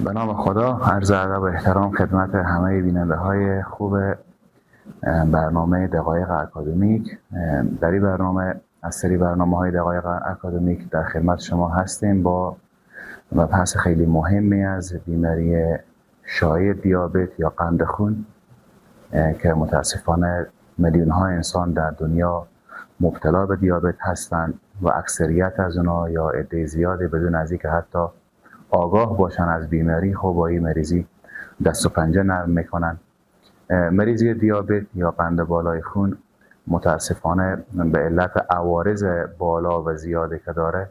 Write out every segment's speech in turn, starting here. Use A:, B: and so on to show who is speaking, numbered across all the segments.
A: به نام خدا، عرض ادب و احترام خدمت همه بیننده های خوب برنامه دقایق اکادمیک. در این برنامه از سری برنامه های دقایق اکادمیک در خدمت شما هستیم با مبحث خیلی مهمی از بیماری شایع دیابت یا قند خون که متاسفانه میلیون ها انسان در دنیا مبتلا به دیابت هستند و اکثریت از اونا یا عده زیادی بدون از اینکه حتی آگاه باشن از بیماری خب با این مریضی دست و پنجه نرم میکنن. مریضی دیابت یا قند بالای خون متاسفانه به علت عوارض بالا و زیادی که داره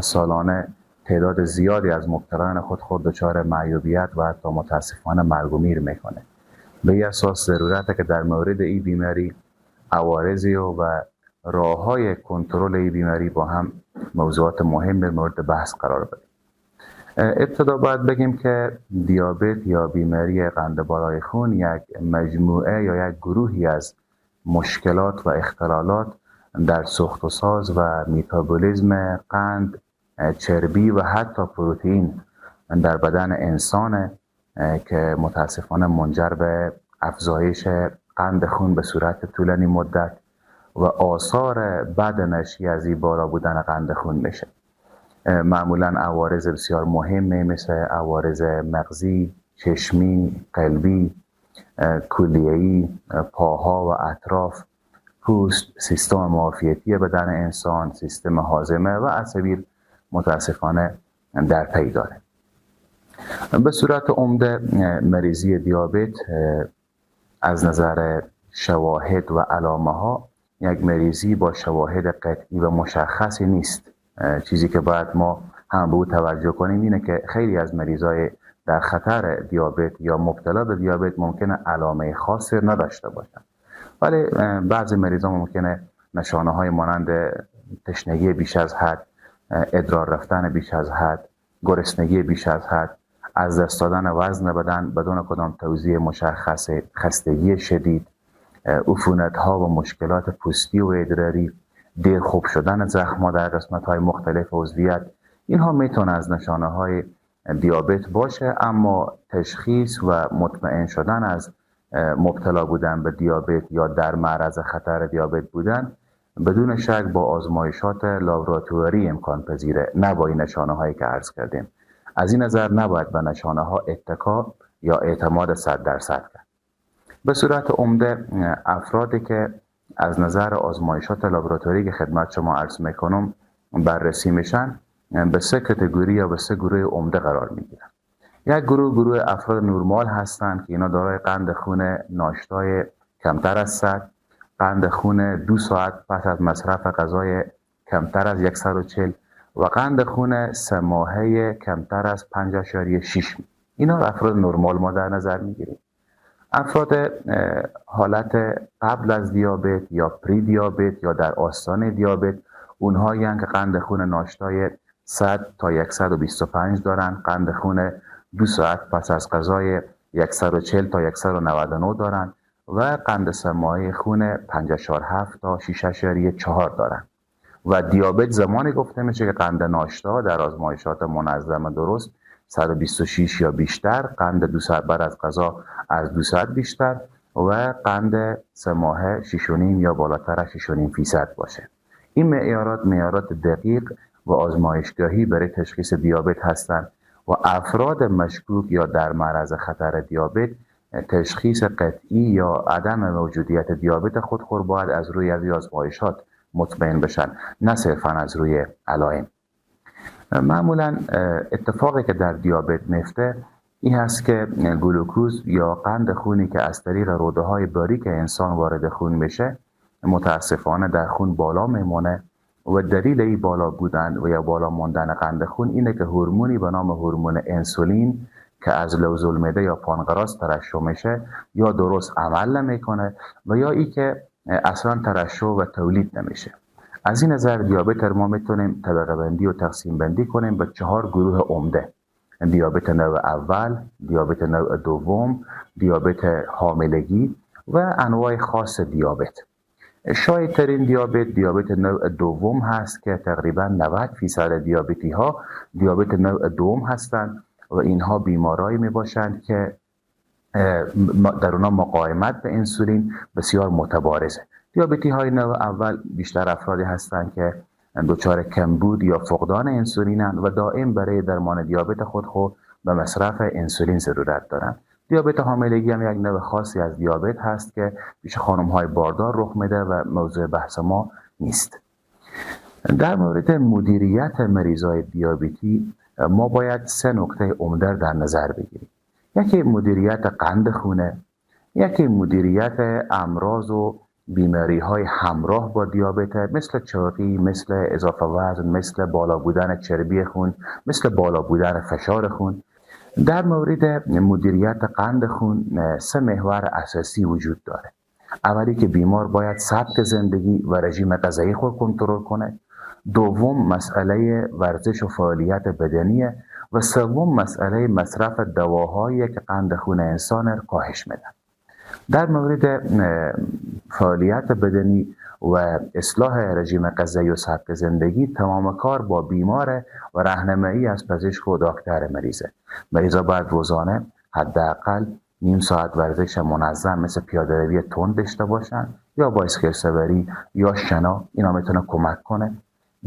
A: سالانه تعداد زیادی از مبتلایان خود دچار معیوبیت و حتی متاسفانه مرگ و میر میکنه. به این اساس ضرورته که در مورد این بیماری عوارضی و راه‌های کنترل این بیماری با هم موضوعات مهم به مورد بحث قرار بدیم. ابتدا باید بگیم که دیابت یا بیماری قند بالای خون یک مجموعه یا یک گروهی از مشکلات و اختلالات در ساخت و ساز و متابولیسم قند، چربی و حتی پروتئین در بدن انسان که متاسفانه منجر به افزایش قند خون به صورت طولانی مدت و آثار بد ناشی از این بالا بودن قند خون میشه. معمولا عوارض بسیار مهمه مثل عوارض مغزی، چشمی، قلبی، کلیه‌ای، پاها و اطراف، پوست، سیستم معافیتی بدن انسان، سیستم هاضمه و عصبی متاسفانه در پی داره. به صورت عمده مریضی دیابت از نظر شواهد و علامه ها یک مریضی با شواهد قطعی و مشخصی نیست. چیزی که باید ما هم به او توجه کنیم اینه که خیلی از مریضای در خطر دیابت یا مبتلا به دیابت ممکنه علامه خاصی نداشته باشند، ولی بعضی مریضا ممکنه نشانه های مانند تشنگی بیش از حد، ادرار رفتن بیش از حد، گرسنگی بیش از حد، از دست دادن وزن بدن بدون کدام توضیح مشخص، خستگی شدید، عفونت ها و مشکلات پوستی و ادراری، دیر خوب شدن زخم‌ها در قسمت‌های مختلف عضویت، اینها میتونه از نشانه‌های دیابت باشه. اما تشخیص و مطمئن شدن از مبتلا بودن به دیابت یا در معرض خطر دیابت بودن بدون شک با آزمایشات لابراتواری امکان پذیره، نه با این نشانه‌هایی که عرض کردیم. از این نظر نباید به نشانه‌ها اتکا یا اعتماد 100% کرد. به صورت عمده افرادی که از نظر آزمایشات لابراتواری که خدمت شما عرض میکنم بررسی میشن به سه کاتگوری یا به سه گروه عمده قرار میگیرن. یک گروه افراد نورمال هستند که اینا دارای قند خون ناشتای کمتر از 100، قند خون 2 ساعت پس از مصرف غذای کمتر از 140 و قند خون 3 ماهه کمتر از 5.6. اینا افراد نورمال ما در نظر میگیریم. افراد حالت قبل از دیابت یا پری دیابت یا در آستانه دیابت اونهایی که قند خون ناشتای 100 تا 125 دارن، قند خون 2 ساعت پس از غذای 140 تا 199 دارن و قند 3 ماهه خون 5.7 تا 6.4 دارن. و دیابت زمانی گفته میشه که قند ناشتا در آزمایشات منظم درست 126 یا بیشتر، قند 2 ساعت بعد از غذا از 200 بیشتر و قند 3 ماهه 6.5 یا بالاتر از 6.5% باشه. این معیارات دقیق و آزمایشگاهی برای تشخیص دیابت هستند و افراد مشکوک یا در معرض خطر دیابت تشخیص قطعی یا عدم موجودیت دیابت خود باید از روی آزمایشات مطمئن بشن، نه صرفاً از روی علائم. معمولا اتفاقی که در دیابت میفته این هست که گلوکوز یا قند خونی که از طریق روده های باریک انسان وارد خون میشه متاسفانه در خون بالا میمونه و دلیل این بالا بودن و یا بالا ماندن قند خون اینه که هورمونی به نام هورمون انسولین که از لوز المعده یا پانقراس ترشح میشه یا درست عمل نمیکنه و یا ای که اصلا ترشح و تولید نمیشه. از این نظر دیابت ما میتونیم طبقه بندی و تقسیم بندی کنیم به 4 گروه عمده: دیابت نوع اول، دیابت نوع دوم، دیابت حاملگی و انواع خاص دیابت. شایع ترین دیابت نوع دوم هست که تقریبا 90% دیابتی ها دیابت نوع دوم هستند و اینها بیمارایی می باشند که در اونا مقاومت به انسولین بسیار متبارزه. دیابتی های نوع اول بیشتر افرادی هستند که دچار کمبود یا فقدان انسولینند و دائم برای درمان دیابت خود به مصرف انسولین ضرورت دارند. دیابت حاملگی هم یک نوع خاصی از دیابت هست که پیش خانم های باردار رخ میده و موضوع بحث ما نیست. در مورد مدیریت مریضای دیابتی ما باید 3 نکته عمده در نظر بگیریم. یکی مدیریت قند خونه، یکی مدیریت امراض و بیماری های همراه با دیابت مثل چاقی، مثل اضافه وزن، مثل بالا بودن چربی خون، مثل بالا بودن فشار خون. در مورد مدیریت قند خون 3 محور اساسی وجود داره. اولی که بیمار باید سبک زندگی و رژیم غذایی خود کنترل کنه. دوم مسئله ورزش و فعالیت بدنیه و سوم مسئله مصرف دواهایی که قند خون انسان را کاهش میدن. در مورد فعالیت بدنی و اصلاح رژیم غذایی و سبک زندگی تمام کار با بیمار و راهنمایی از پزشک و دکتر مریضه. مریضا باید روزانه حداقل نیم ساعت ورزش منظم مثل پیاده‌روی تند داشته باشن یا بایسکل سواری یا شنا. اینا میتونه کمک کنه.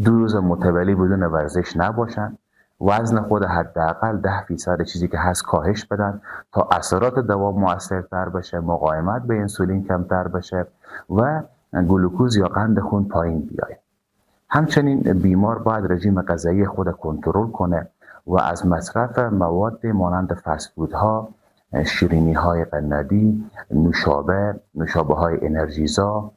A: 2 روز متوالی بدون ورزش نباشن. وزن خود حداقل 10% چیزی که هست کاهش بدن تا اثرات دوا موثرتر بشه، مقاومت به انسولین کمتر بشه و گلوکوز یا قند خون پایین بیاید. همچنین بیمار باید رژیم غذایی خود کنترل کنه و از مصرف مواد مانند فست فودها، شیرینی های قندی، نوشابه های انرژیزا،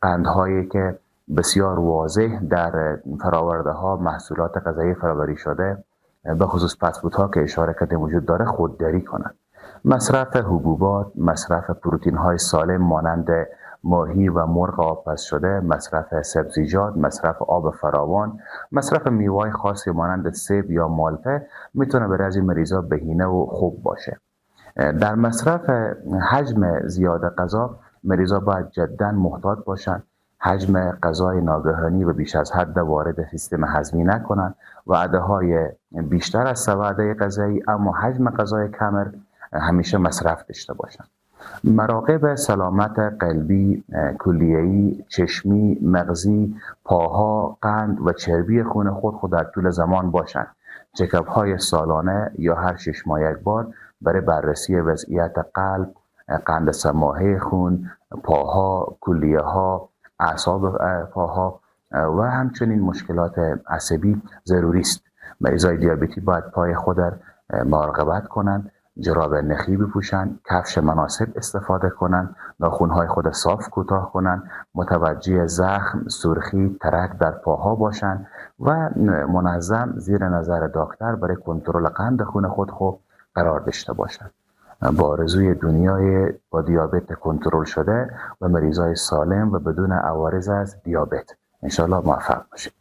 A: قندهایی که بسیار واضح در فراورده ها محصولات غذایی فراوری شده به خصوص فست فودها که اشاره کردیم وجود داره خودداری کنند. مصرف حبوبات، مصرف پروتئین های سالم مانند ماهی و مرغ آبپز شده، مصرف سبزیجات، مصرف آب فراوان، مصرف میوه‌های خاصی مانند سیب یا مالته میتونه برای از این مریضا بهینه و خوب باشه. در مصرف حجم زیاد غذا مریضا باید جدا محتاط باشند. حجم غذای ناگهانی و بیش از حد وارد سیستم هضمی نکنند. وعده‌های بیشتر از 3 وعده غذایی اما حجم غذای کمر همیشه مصرف داشته باشند. مراقب سلامت قلبی، کلیه‌ای، چشمی، مغزی، پاها، قند و چربی خون خود در طول زمان باشند. چکاپ های سالانه یا هر 6 ماه یک بار برای بررسی وضعیت قلب، قند سماحه خون، پاها، کلیه ها، اعصاب پاها و همچنین مشکلات عصبی ضروری است. مریضای دیابتی باید پای خود را مراقبت کنند، جراب نخی بپوشند، کفش مناسب استفاده کنند، ناخن‌های خود صاف کوتاه کنند، متوجه زخم، سرخی، ترک در پاها باشند و منظم زیر نظر دکتر برای کنترل قند خون خود قرار داشته باشند. با آرزوی دنیای با دیابت کنترل شده و مریضای سالم و بدون عوارض از دیابت. انشاءالله موفق باشید.